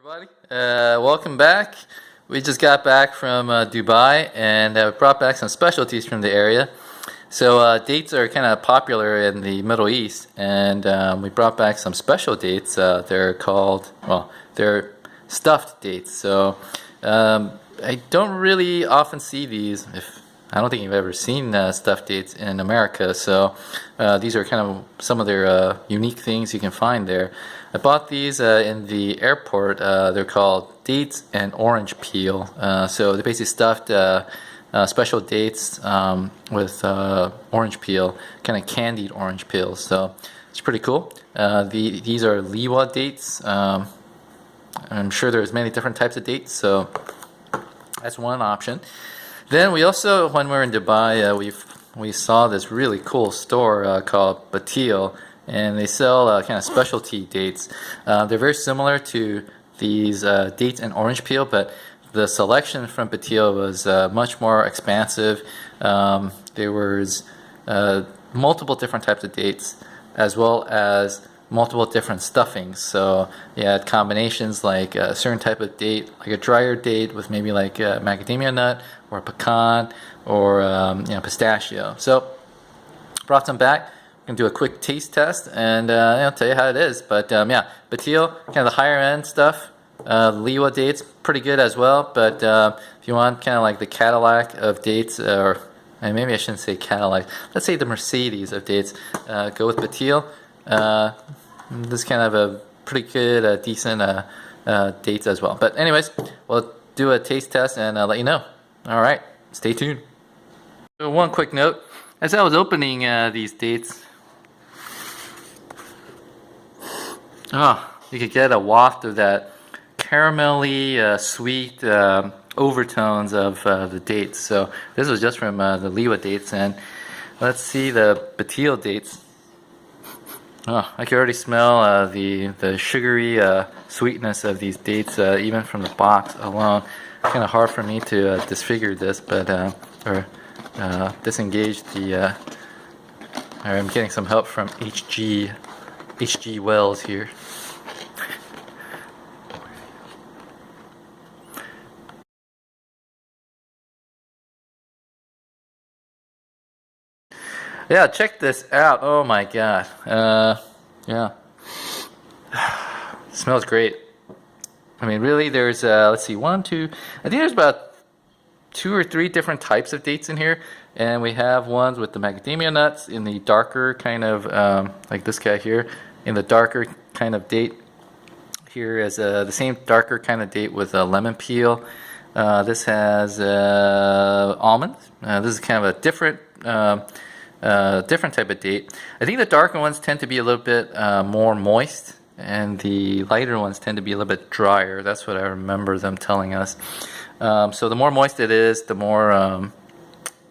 Everybody, welcome back. We just got back from Dubai and brought back some specialties from the area. So dates are kind of popular in the Middle East, and we brought back some special dates. They're called, well, they're stuffed dates. So I don't really often see these. I don't think you've ever seen stuffed dates in America. So these are kind of some of their unique things you can find there. I bought these in the airport. They're called dates and orange peel. So they're basically stuffed special dates with orange peel, kind of candied orange peels. So it's pretty cool. These are Liwa dates. I'm sure there's many different types of dates, so that's one option. Then we also, when we were in Dubai, we saw this really cool store called Bateel, and they sell kind of specialty dates. They're very similar to these dates and orange peel, but the selection from Bateel was much more expansive. There was multiple different types of dates, as well as multiple different stuffings. So you had combinations like a certain type of date, like a drier date with maybe like a macadamia nut or a pecan or pistachio. So brought some back. I'm gonna do a quick taste test and I'll tell you how it is. But yeah, Bateel, kind of the higher end stuff. Liwa dates, pretty good as well. But if you want kind of like the Cadillac of dates, or maybe I shouldn't say Cadillac, let's say the Mercedes of dates, go with Bateel. This is kind of a pretty good, decent dates as well. But anyways, we'll do a taste test and let you know. All right, stay tuned. So one quick note, as I was opening these dates, you could get a waft of that caramelly, sweet overtones of the dates. So this was just from the Liwa dates, and let's see the Bateel dates. I can already smell the sugary sweetness of these dates, even from the box alone. Kind of hard for me to disfigure this, but or disengage the. I'm getting some help from HG Wells here. Yeah, check this out. Oh my god. Yeah. Smells great. I mean, really, there's, let's see, one, two, I think there's about 2 or 3 different types of dates in here. And we have ones with the macadamia nuts in the darker kind of, like this guy here, in the darker kind of date. Here is the same darker kind of date with a lemon peel. This has almonds. This is kind of a different different type of date. I think the darker ones tend to be a little bit more moist, and the lighter ones tend to be a little bit drier. That's what I remember them telling us. So the more moist it is, the more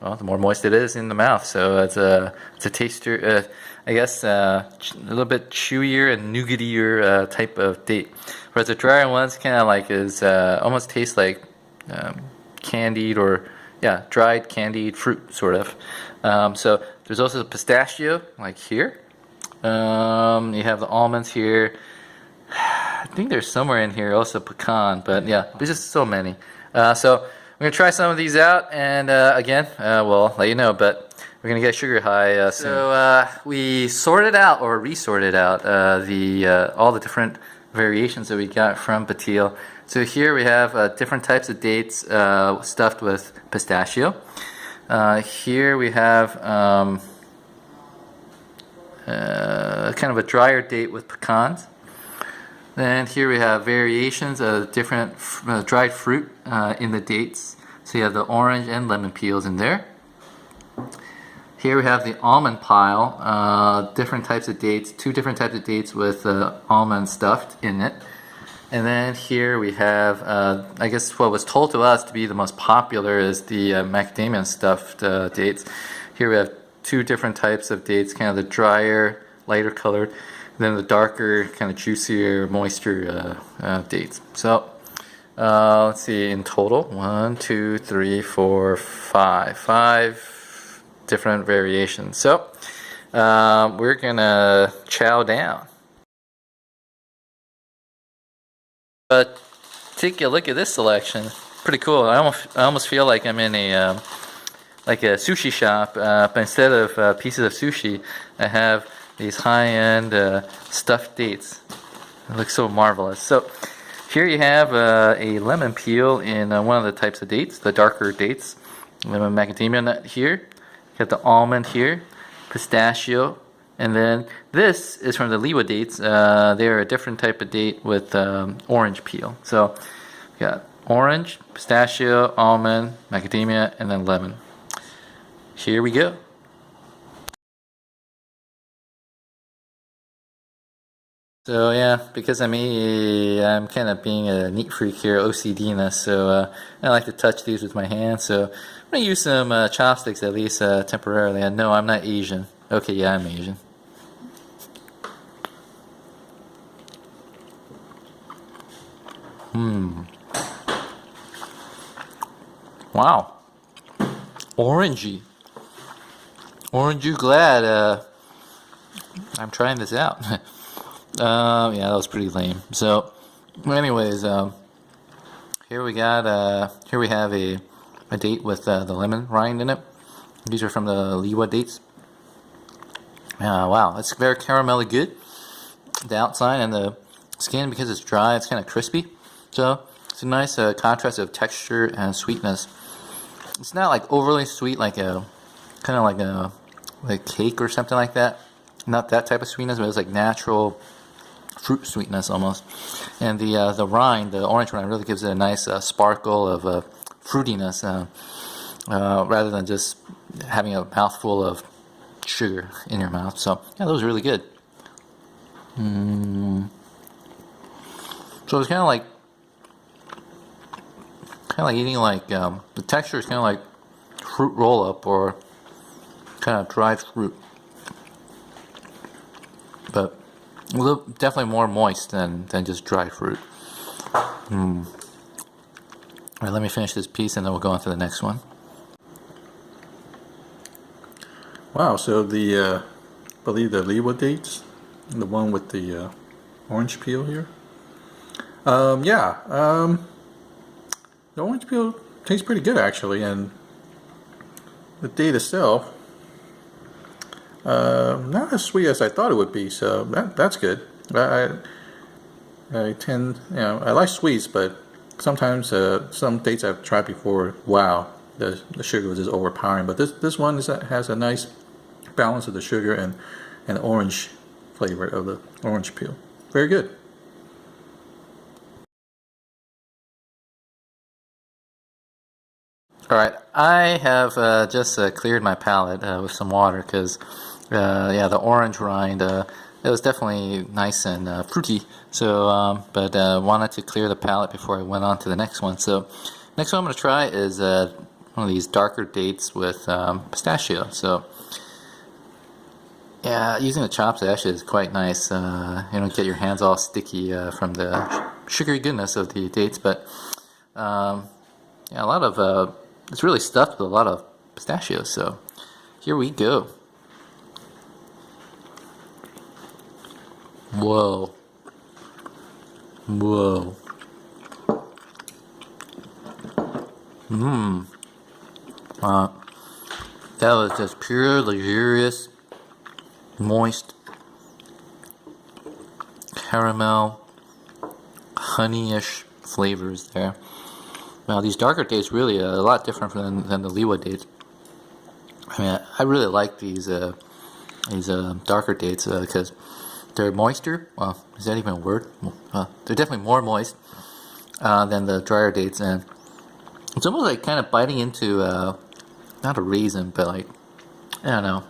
well, the more moist it is in the mouth. So it's a tastier, I guess, a little bit chewier and nougaty-ier type of date. Whereas the drier ones kind of like is almost taste like candied, or yeah, dried candied fruit sort of. So there's also the pistachio, like here. You have the almonds here. I think there's somewhere in here also pecan, but yeah, there's just so many. So we're gonna try some of these out, and again, we'll let you know. But we're gonna get sugar high soon. So we sorted out, or resorted out, all the different variations that we got from Bateel. So here we have different types of dates stuffed with pistachio. Here we have kind of a drier date with pecans. Then here we have variations of different dried fruit in the dates. So you have the orange and lemon peels in there. Here we have the almond pile, different types of dates, 2 different types of dates with almonds stuffed in it. And then here we have, I guess what was told to us to be the most popular is the macadamia stuffed dates. Here we have 2 different types of dates, kind of the drier, lighter colored, then the darker, kind of juicier, moisture dates. So let's see, in total, 1, 2, 3, 4, 5. 5 different variations. So we're gonna chow down. Take a look at this selection. Pretty cool. I almost feel like I'm in a sushi shop, but instead of pieces of sushi, I have these high-end stuffed dates. It looks so marvelous. So here you have a lemon peel in one of the types of dates, the darker dates. Lemon macadamia nut here. You got the almond here, pistachio, and then this is from the Liwa dates. They're a different type of date with orange peel. So you got orange, pistachio, almond, macadamia, and then lemon. Here we go. So yeah, because I'm kind of being a neat freak here, OCD-ness, so I like to touch these with my hands, so I'm going to use some chopsticks at least temporarily. And no, I'm not Asian. Okay, yeah, I'm Asian. Wow. Orangey. Aren't you glad I'm trying this out? Yeah, that was pretty lame. So, anyways, here we have a date with the lemon rind in it. These are from the Liwa dates. Wow, it's very caramelly good. The outside and the skin, because it's dry, it's kind of crispy. So it's a nice contrast of texture and sweetness. It's not like overly sweet, like a kind of like cake or something like that. Not that type of sweetness, but it's like natural fruit sweetness almost. And the rind, the orange rind, really gives it a nice sparkle of fruitiness, rather than just having a mouthful of sugar in your mouth. So yeah, that was really good. So it's kind of like eating the texture is kind of like fruit roll up or kind of dried fruit, but definitely more moist than just dried fruit. Alright, let me finish this piece and then we'll go on to the next one. Wow, so I believe the Liwa dates, the one with the orange peel here. The orange peel tastes pretty good actually, and the date itself, not as sweet as I thought it would be, so that's good. I tend, I like sweets, but sometimes some dates I've tried before, wow, the sugar was just overpowering. But this one has a nice balance of the sugar and the orange flavor of the orange peel. Very good. Alright, I have just cleared my palate with some water because, yeah, the orange rind, it was definitely nice and fruity. So, but wanted to clear the palate before I went on to the next one. So, next one I'm going to try is one of these darker dates with pistachio. So, yeah, using the chopstick actually is quite nice. You don't get your hands all sticky from the sugary goodness of the dates, but yeah, a lot of it's really stuffed with a lot of pistachios, so here we go. Whoa. Whoa. That was just pure, luxurious, moist, caramel, honey-ish flavors there. Now these darker dates really a lot different than the Liwa dates. I mean, I really like these darker dates because they're moister. Well, is that even a word? They're definitely more moist than the drier dates, and it's almost like kind of biting into not a raisin, but like, I don't know,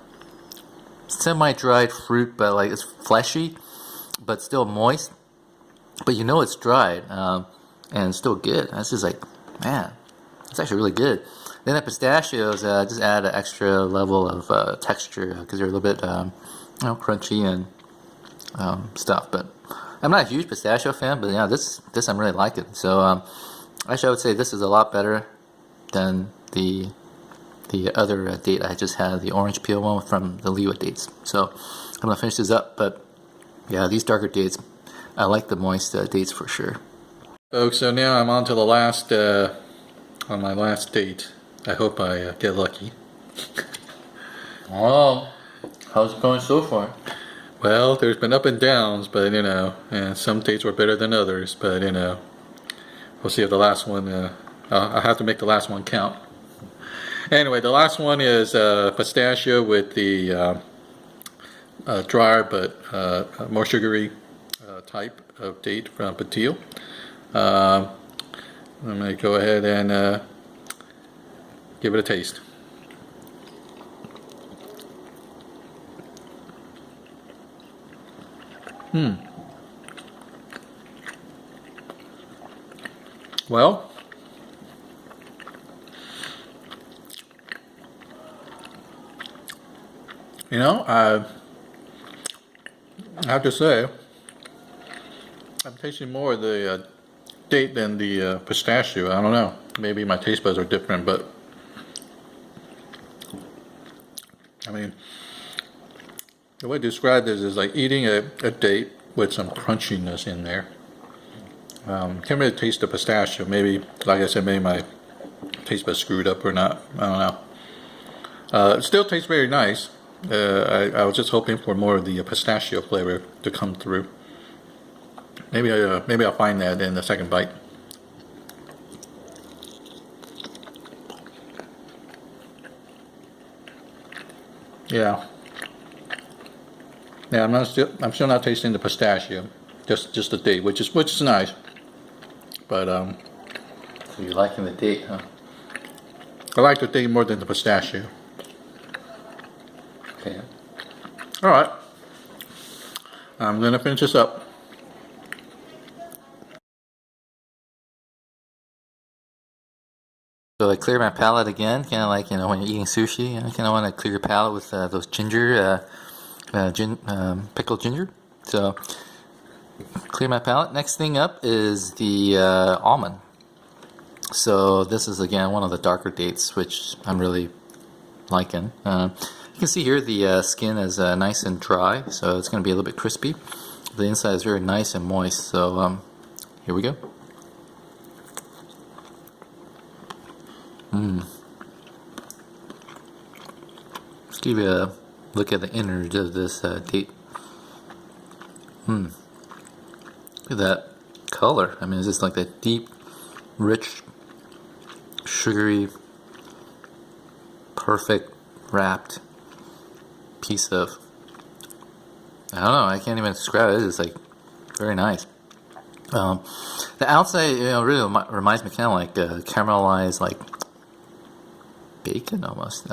semi-dried fruit, but like it's fleshy, but still moist. But you know it's dried and it's still good. That's just like, man, it's actually really good. Then the pistachios just add an extra level of texture because they're a little bit crunchy and stuff. But I'm not a huge pistachio fan, but yeah, this I'm really liking. So actually, I would say this is a lot better than the other date I just had, the orange peel one from the Liwa dates. So I'm gonna finish this up. But yeah, these darker dates, I like the moist dates for sure. Folks, so now I'm on to the last, on my last date. I hope I get lucky. Oh, how's it going so far? Well, there's been up and downs, but you know, and some dates were better than others, but you know, we'll see if the last one, I'll have to make the last one count. Anyway, the last one is pistachio with the drier but more sugary type of date from Bateel. I'm going to go ahead and give it a taste. Well, you know, I have to say, I'm tasting more of the date than the pistachio. I don't know. Maybe my taste buds are different, but I mean, the way to describe this is like eating a date with some crunchiness in there. Can't really taste the pistachio. Maybe, like I said, maybe my taste buds screwed up or not. I don't know. It still tastes very nice. I was just hoping for more of the pistachio flavor to come through. Maybe I'll find that in the second bite. Yeah. Yeah, I'm still not tasting the pistachio. Just the date, which is nice. But So you're liking the date, huh? I like the date more than the pistachio. Okay. All right. I'm gonna finish this up. So I clear my palate again, kind of like, you know, when you're eating sushi, I kind of want to clear your palate with those ginger, pickled ginger. So clear my palate. Next thing up is the almond. So this is again one of the darker dates, which I'm really liking. You can see here the skin is nice and dry, so it's going to be a little bit crispy. The inside is very nice and moist. So here we go. Let's give you a look at the innards of this date. Look at that color. I mean, it's just like that deep, rich, sugary, perfect wrapped piece of, I don't know, I can't even describe it. It's like very nice. The outside, you know, really reminds me kind of like caramelized, like bacon almost.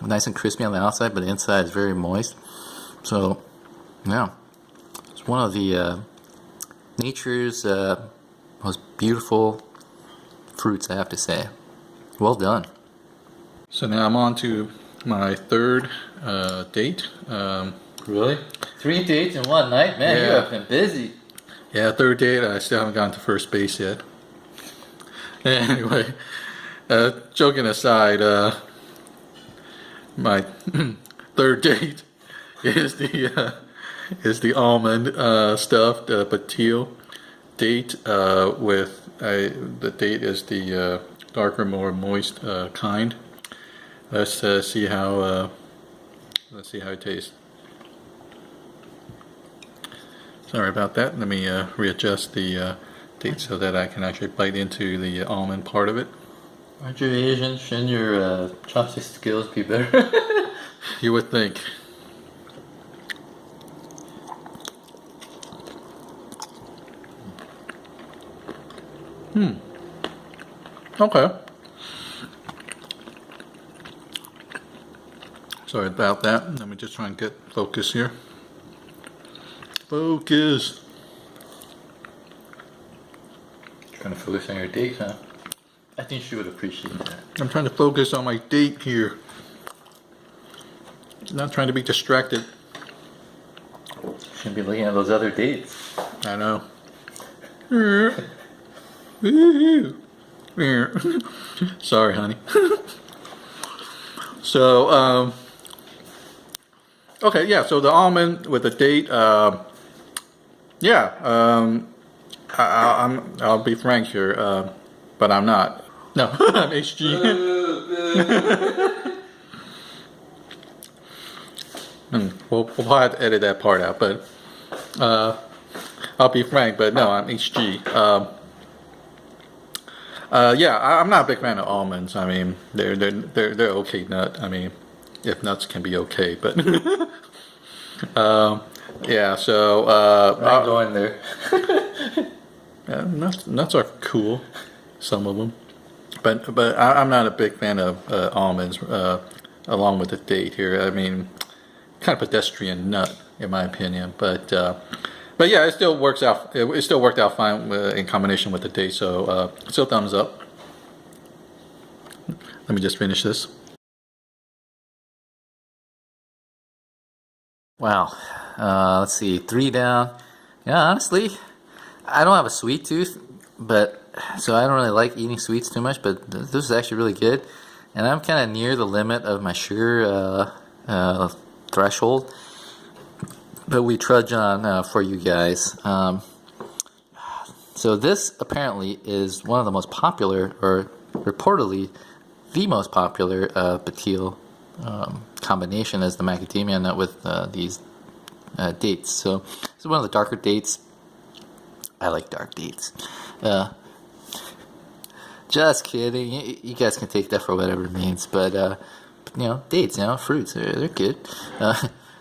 Nice and crispy on the outside, but the inside is very moist. So, yeah, it's one of the nature's most beautiful fruits, I have to say. Well done. So now I'm on to my third date. Really? 3 dates in one night? Man, you Yeah. have been busy. Yeah, third date. I still haven't gotten to first base yet. Anyway, joking aside, my third date is the almond stuffed Bateel date with the date is the darker, more moist kind. Let's see how it tastes. Sorry about that. Let me readjust the date so that I can actually bite into the almond part of it. Aren't you Asian? Shouldn't your chopstick skills be better? You would think. Okay. Sorry about that. Let me just try and get focus here. Focus. Trying to focus on your date, huh? I think she would appreciate that. I'm trying to focus on my date here. Not trying to be distracted. Shouldn't be looking at those other dates. I know. Sorry, honey. So, okay, yeah. So the almond with the date, yeah. I'll be frank here, but I'm not. No, I'm HG. We'll probably have to edit that part out, but I'll be frank. But no, I'm HG. Yeah, I'm not a big fan of almonds. I mean, they're okay nut. I mean, if nuts can be okay, but yeah. So I'm going there. yeah, nuts are cool, some of them, but I'm not a big fan of almonds. Along with the date here, I mean, kind of pedestrian nut in my opinion, but yeah, it still works out. It still worked out fine in combination with the date. So still thumbs up. Let me just finish this. Wow. Let's see. 3 down. Yeah, honestly, I don't have a sweet tooth, but so I don't really like eating sweets too much. But this is actually really good, and I'm kind of near the limit of my sugar threshold. But we trudge on for you guys. So this apparently is one of the most popular, or reportedly the most popular Bateel combination is the macadamia nut with these dates. So this is one of the darker dates. I like dark dates. Just kidding. You guys can take that for whatever it means. But dates, fruits, they're good.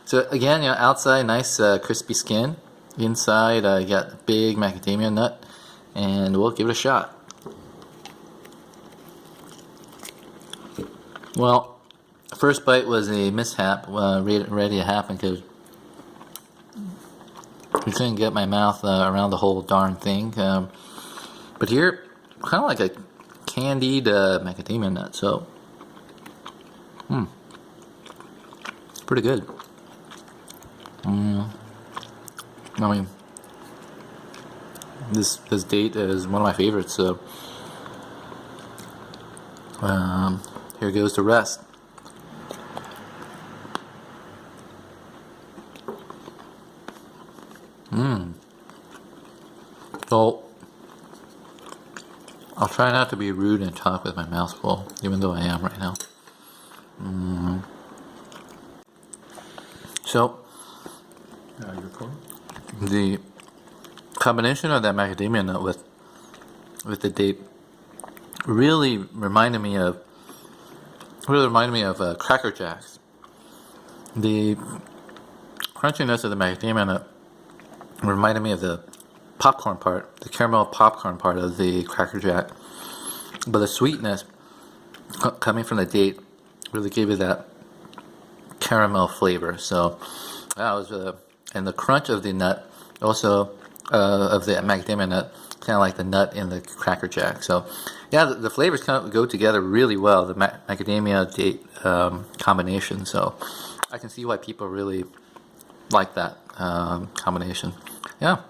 So again, outside nice crispy skin. Inside, you got the big macadamia nut, and we'll give it a shot. Well, first bite was a mishap, ready to happen because I couldn't get my mouth around the whole darn thing. But here, kind of like a candied macadamia nut, so it's pretty good. I mean, this date is one of my favorites, so here goes the rest. So I'll try not to be rude and talk with my mouth full, even though I am right now. So the combination of that macadamia nut with the date really reminded me of Cracker Jacks. The crunchiness of the macadamia nut reminded me of the popcorn part, the caramel popcorn part of the Cracker Jack, but the sweetness coming from the date really gave it that caramel flavor. So that was and the crunch of the nut also of the macadamia nut, kind of like the nut in the Cracker Jack. So yeah, the flavors kind of go together really well, the macadamia date combination. So I can see why people really like that combination. Yeah.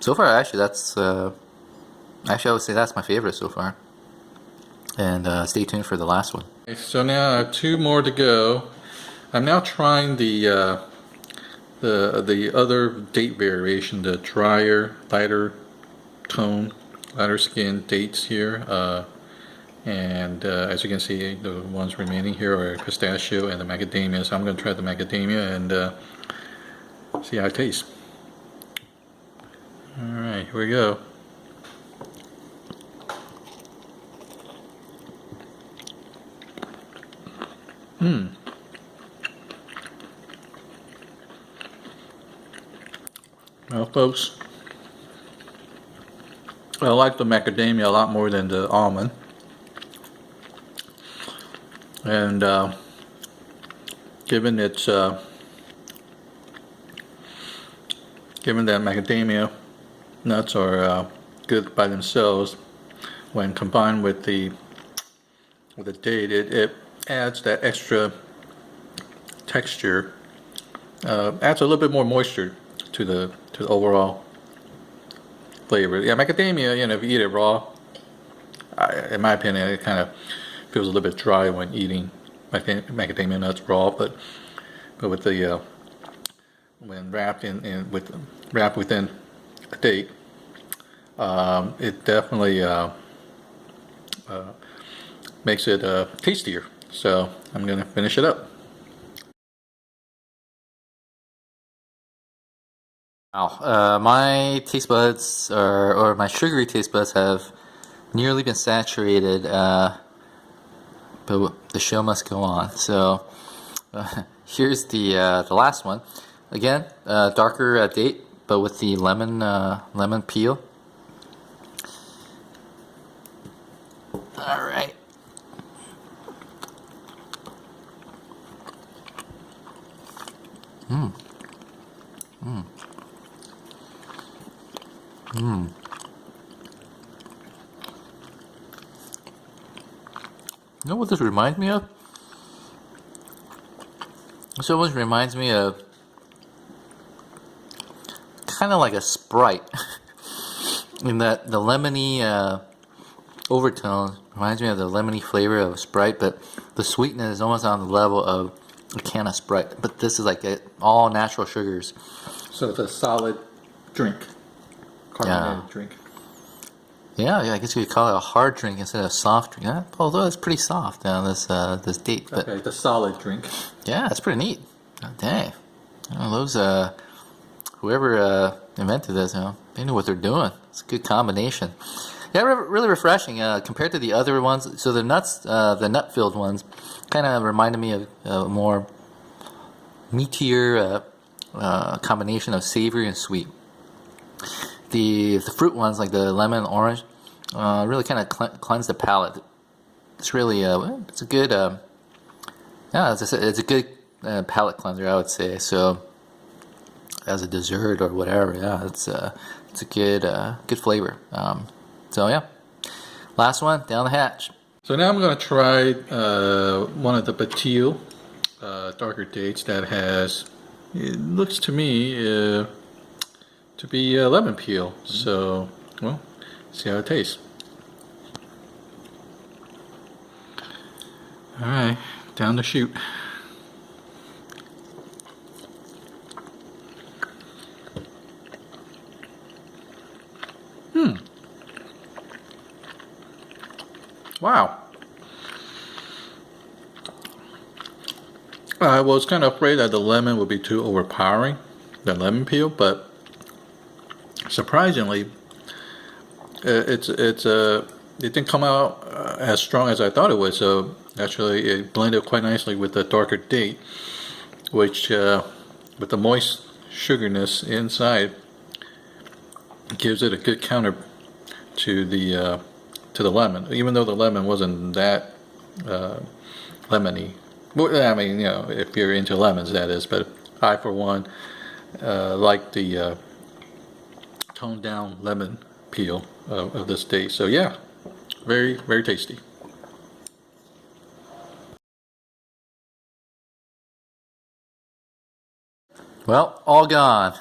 So far, actually, that's actually I would say that's my favorite so far. And stay tuned for the last one. Okay, so now I have 2 more to go. I'm now trying the other date variation, the drier, lighter tone, lighter skin dates here. And as you can see, the ones remaining here are pistachio and the macadamia. So I'm going to try the macadamia and see how it tastes. Alright, here we go. Well, folks, I like the macadamia a lot more than the almond. And given its given that macadamia nuts are good by themselves, when combined with the date, it adds that extra texture, adds a little bit more moisture to the overall flavor. Yeah, macadamia, if you eat it raw, in my opinion, it kind of feels a little bit dry when eating macadamia nuts raw, but with the when wrapped within a date, it definitely makes it tastier. So I'm gonna finish it up. Wow, my taste buds or my sugary taste buds have nearly been saturated, but the show must go on. So here's the last one. Again, darker date, but with the lemon peel. All right. You know what this reminds me of? This almost reminds me of kind of like a Sprite, in that the lemony overtone reminds me of the lemony flavor of Sprite, but the sweetness is almost on the level of a can of Sprite. But this is like all natural sugars. So it's a solid drink, carbonated drink. Yeah, I guess you could call it a hard drink instead of a soft drink. Although it's pretty soft now, this date. But Okay, the solid drink. yeah, it's pretty neat. Oh, dang, those whoever invented this, they knew what they're doing. It's a good combination. Yeah, really refreshing compared to the other ones. So the nuts, the nut-filled ones, kind of reminded me of a more meatier combination of savory and sweet. The fruit ones, like the lemon and orange, really kind of cleanse the palate. It's really it's a good yeah, as I said, it's a good palate cleanser, I would say. So as a dessert or whatever, yeah, it's a good flavor. So yeah, last one down the hatch. So now I'm going to try one of the Bateel darker dates that has, it looks to me to be lemon peel. So, well, see how it tastes. All right, down the chute. Wow. I was kind of afraid that the lemon would be too overpowering, the lemon peel, but surprisingly, it didn't come out as strong as I thought it would. So actually, it blended quite nicely with the darker date, which with the moist sugarness inside gives it a good counter to the lemon. Even though the lemon wasn't that lemony. Well, I mean, if you're into lemons, that is. But I, for one, like the toned down lemon peel of this date. So yeah, very, very tasty. Well, all gone.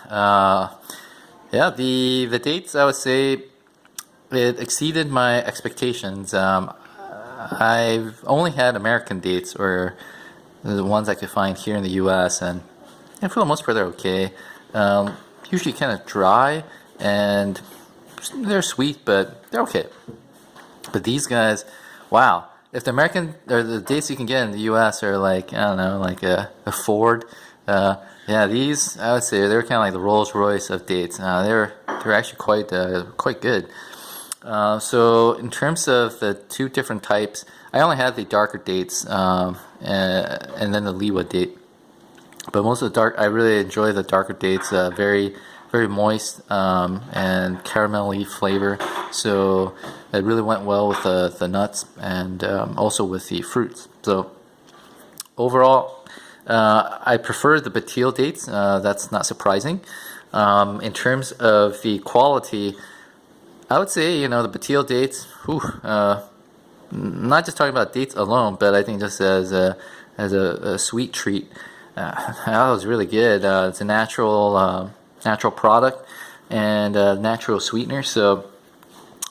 Yeah, the dates, I would say it exceeded my expectations. I've only had American dates, or the ones I could find here in the U.S., and for the most part they're okay. Usually kind of dry, and they're sweet, but they're okay. But these guys, wow! If the American or the dates you can get in the U.S. are like, I don't know, like a Ford, yeah, these I would say they're kind of like the Rolls Royce of dates. They're actually quite good. So in terms of the two different types, I only had the darker dates and then the Liwa date. But most of the I really enjoy the darker dates. Very moist and caramelly flavor. So it really went well with the nuts and also with the fruits. So overall, I prefer the Bateel dates. That's not surprising. In terms of the quality, I would say, the Bateel dates, not just talking about dates alone, but I think just as a sweet treat, that was really good. It's a natural product and natural sweetener, so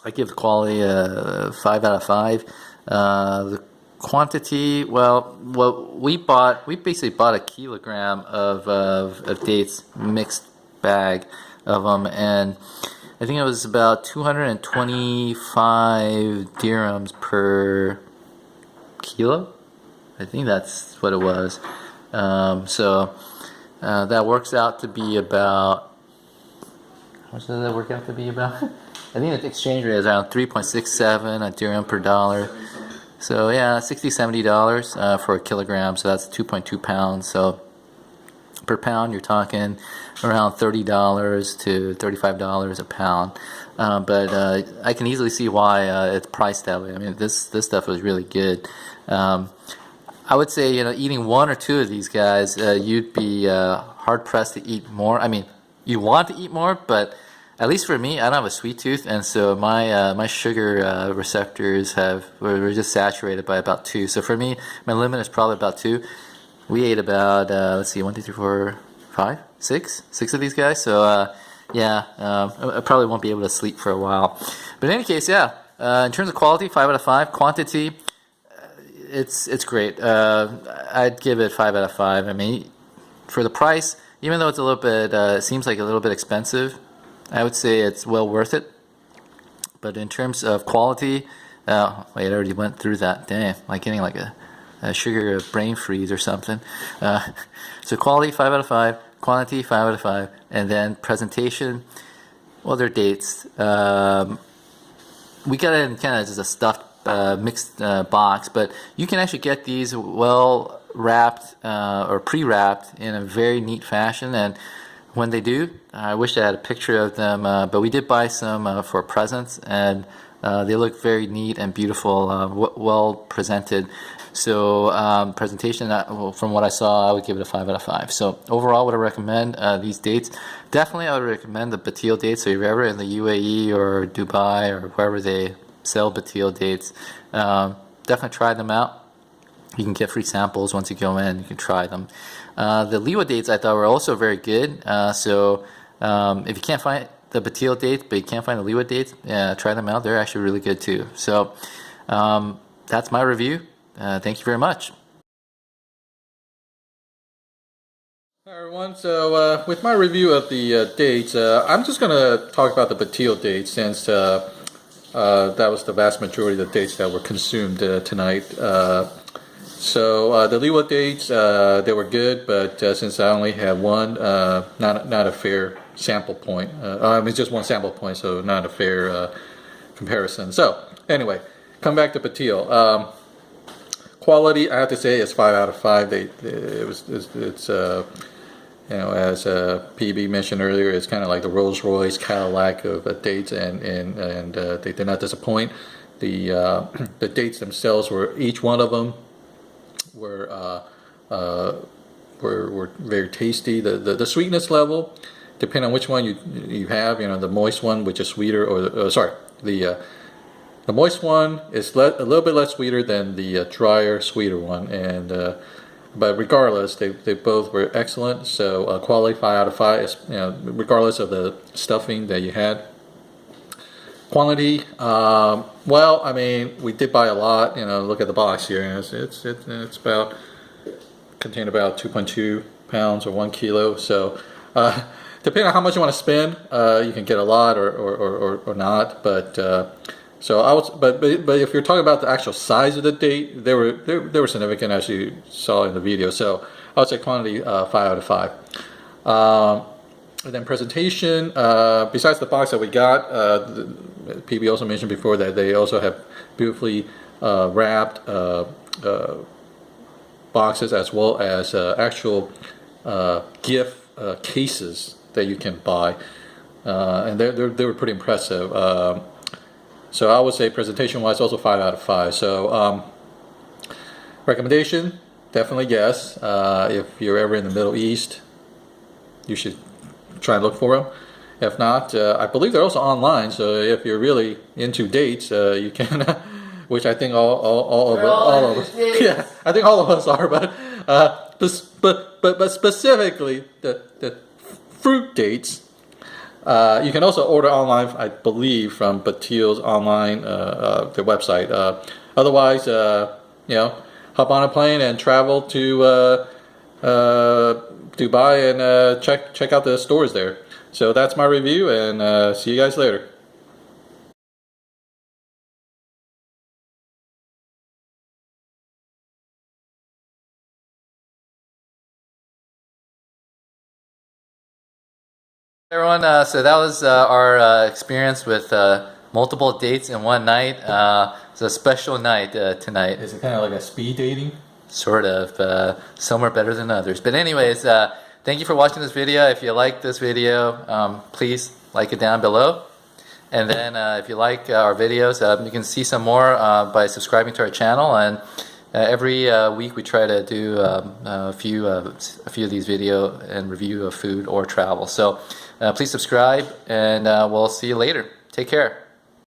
I give the quality a 5 out of 5. The quantity, well, we basically bought a kilogram of dates, mixed bag of them, and I think it was about 225 dirhams per kilo. I think that's what it was. That works out to be about, how much does that work out to be about? I think the exchange rate is around 3.67 a dirham per dollar. So yeah, $60-$70 for a kilogram. So that's 2.2 pounds. So per pound, you're talking around $30 to $35 a pound. But I can easily see why it's priced that way. I mean, this stuff was really good. I would say, eating one or two of these guys, you'd be hard pressed to eat more. I mean, you want to eat more, but at least for me, I don't have a sweet tooth, and so my sugar receptors were just saturated by about 2. So for me, my limit is probably about 2. We ate about let's see, 1, 2, 3, 4, 5, 6 of these guys. So I probably won't be able to sleep for a while. But in any case, yeah. In terms of quality, 5 out of 5. Quantity, it's great. I'd give it 5 out of 5. I mean, for the price, even though it's a little bit, it seems like a little bit expensive, I would say it's well worth it. But in terms of quality, wait, I already went through that. Damn, like getting like a sugar brain freeze or something. So quality, 5 out of 5. Quantity, 5 out of 5. And then presentation, well, they're dates. We got it in kind of just a stuffed mixed box, but you can actually get these well wrapped or pre-wrapped in a very neat fashion. And when they do, I wish I had a picture of them, but we did buy some for presents, and they look very neat and beautiful, well presented. So presentation, from what I saw, I would give it a 5 out of 5. So overall, would I recommend these dates? Definitely, I would recommend the Bateel dates. So if you're ever in the UAE or Dubai or wherever they sell Bateel dates, definitely try them out. You can get free samples once you go in. You can try them. The Liwa dates I thought were also very good. If you can't find the Bateel dates, but you can't find the Liwa dates, try them out. They're actually really good too. So that's my review. Thank you very much. Hi everyone, so with my review of the dates, I'm just going to talk about the Bateel dates since that was the vast majority of the dates that were consumed tonight. So the Liwa dates, they were good, but since I only had one, not a fair sample point. I mean, just one sample point, so not a fair comparison. So anyway, come back to Bateel. Quality, I have to say, is 5 out of 5. It's as PB mentioned earlier, it's kind of like the Rolls-Royce Cadillac of dates, and they did not disappoint. The dates themselves were, each one of them were very tasty. The sweetness level, depending on which one you have, the moist one, which is sweeter, or the moist one is a little bit less sweeter than the drier, sweeter one, but regardless, they both were excellent. So quality 5 out of 5, is, regardless of the stuffing that you had. Quantity, well, I mean, we did buy a lot. Look at the box here. It's about contained about 2.2 pounds or 1 kilo. So depending on how much you want to spend, you can get a lot or not. But so I was, but if you're talking about the actual size of the date, they were significant, as you saw in the video. So I would say quantity 5 out of 5. And then presentation, besides the box that we got, PB also mentioned before that they also have beautifully wrapped boxes, as well as actual gift cases that you can buy, and they were pretty impressive. So I would say presentation-wise, also 5 out of 5. So recommendation, definitely yes. If you're ever in the Middle East, you should try and look for them. If not, I believe they're also online. So if you're really into dates, you can, which I think all of us, yeah, I think all of us are. But specifically the fruit dates. You can also order online, I believe, from Bateel's online their website. Otherwise, hop on a plane and travel to Dubai and check out the stores there. So that's my review, and see you guys later. Everyone, so that was our experience with multiple dates in one night. It's a special night tonight. Is it kind of like a speed dating? Sort of. Some are better than others. But anyways, thank you for watching this video. If you like this video, please like it down below. And then if you like our videos, you can see some more by subscribing to our channel. And every week we try to do a few of these video and review of food or travel. So please subscribe, and we'll see you later. Take care.